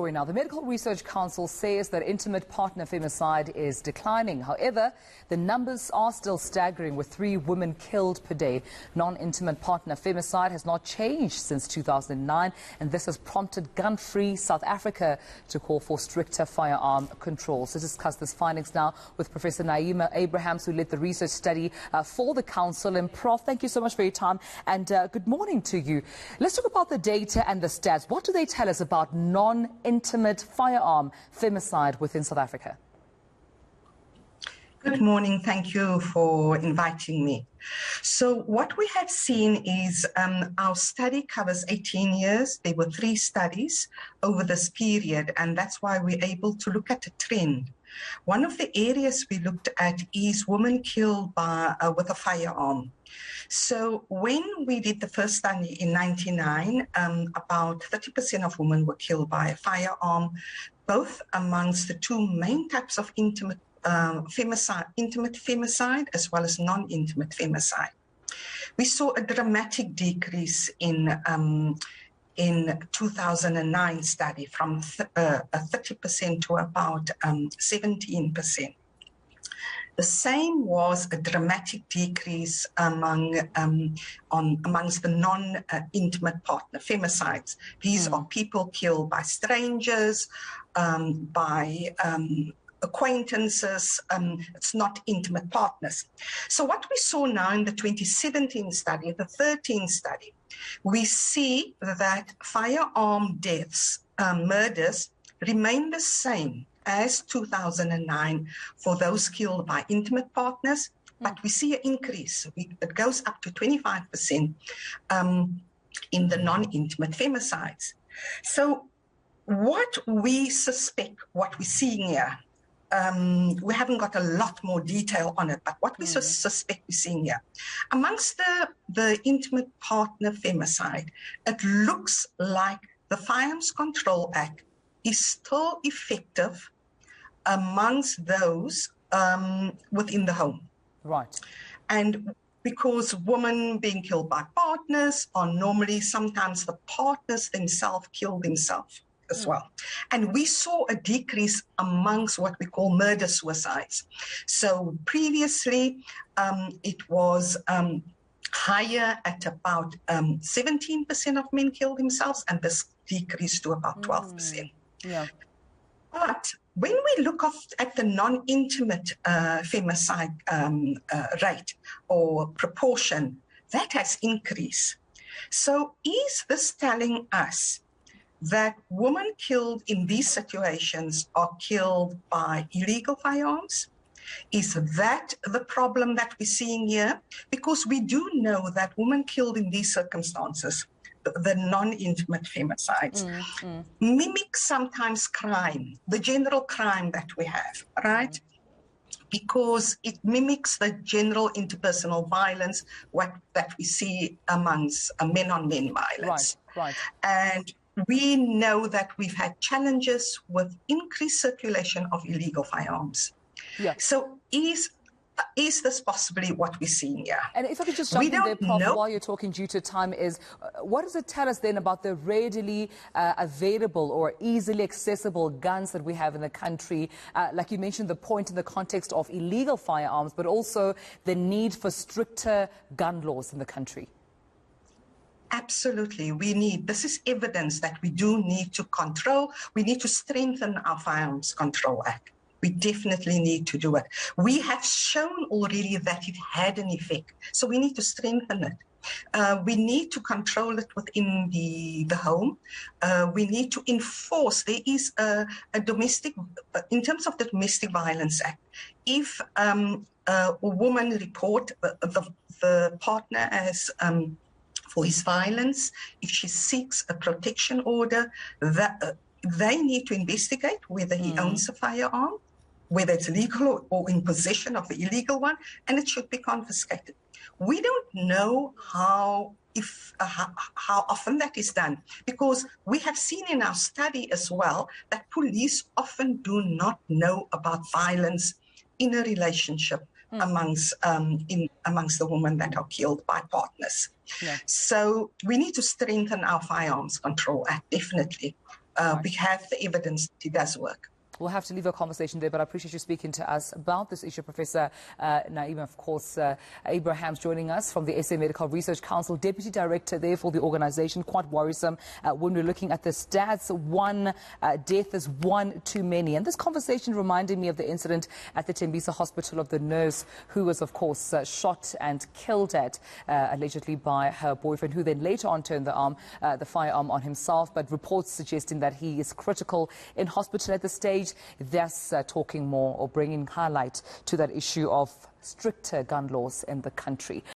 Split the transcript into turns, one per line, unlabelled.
story now. The Medical Research Council says that intimate partner femicide is declining. However, the numbers are still staggering, with 3 women killed per day. Non-intimate partner femicide has not changed since 2009, and this has prompted Gun-Free South Africa to call for stricter firearm controls. To discuss these findings now with Professor Naeemah Abrahams, who led the research study for the Council. And Prof, thank you so much for your time, and good morning to you. Let's talk about the data and the stats. What do they tell us about non-intimate firearm femicide within South Africa?
Good morning. Thank you for inviting me. So what we have seen is our study covers 18 years. There were 3 studies over this period, and that's why we're able to look at a trend. One of the areas we looked at is women killed by, with a firearm. So when we did the first study in 1999, about 30% of women were killed by a firearm, both amongst the 2 main types of intimate femicide as well as non-intimate femicide. We saw a dramatic decrease in 2009 study from 30% to about 17%. The same was a dramatic decrease amongst the non-intimate partner femicides. These are people killed by strangers, by acquaintances. It's not intimate partners. So what we saw now in the 2017 study, the 13th study, we see that firearm deaths, murders, remain the same as 2009 for those killed by intimate partners, but we see an increase. It goes up to 25% in the non-intimate femicides. So what we suspect, what we're seeing here, we haven't got a lot more detail on it, but what we suspect we're seeing here, amongst the intimate partner femicide, it looks like the Firearms Control Act is still effective amongst those within the home. Right. And because women being killed by partners are normally sometimes the partners themselves kill themselves as well. And we saw a decrease amongst what we call murder-suicides. So previously, it was higher at about 17% of men killed themselves, and this decreased to about 12%. Yeah. But when we look at the non-intimate femicide rate or proportion, that has increased. So is this telling us that women killed in these situations are killed by illegal firearms? Is that the problem that we're seeing here? Because we do know that women killed in these circumstances, the non-intimate femicides, mimic sometimes crime, the general crime that we have, right? Because it mimics the general interpersonal violence that we see amongst men-on-men violence. Right. And we know that we've had challenges with increased circulation of illegal firearms. Yeah. So is this possibly what we're seeing here?
And if I could just jump in there, Prof, while you're talking due to time, is what does it tell us then about the readily available or easily accessible guns that we have in the country? Like you mentioned, the point in the context of illegal firearms, but also the need for stricter gun laws in the country.
Absolutely. This is evidence that we do need to control. We need to strengthen our Firearms Control Act. We definitely need to do it. We have shown already that it had an effect, so we need to strengthen it. We need to control it within the home. We need to enforce. There is a domestic, in terms of the Domestic Violence Act, if a woman report the partner as for his violence, if she seeks a protection order, that they need to investigate whether he owns a firearm, whether it's legal or in possession of the illegal one, and it should be confiscated. We don't know how often that is done, because we have seen in our study as well that police often do not know about violence in a relationship amongst the women that are killed by partners. Yeah. So we need to strengthen our Firearms Control Act, definitely. we have the evidence that it does work.
We'll have to leave our conversation there, but I appreciate you speaking to us about this issue. Professor Naeemah, of course, Abrahams joining us from the SA Medical Research Council, Deputy Director there for the organisation. Quite worrisome when we're looking at the stats. One death is one too many. And this conversation reminded me of the incident at the Tembisa Hospital of the nurse who was, of course, shot and killed allegedly by her boyfriend, who then later on turned the firearm on himself. But reports suggesting that he is critical in hospital at this stage. Thus talking more or bringing highlight to that issue of stricter gun laws in the country.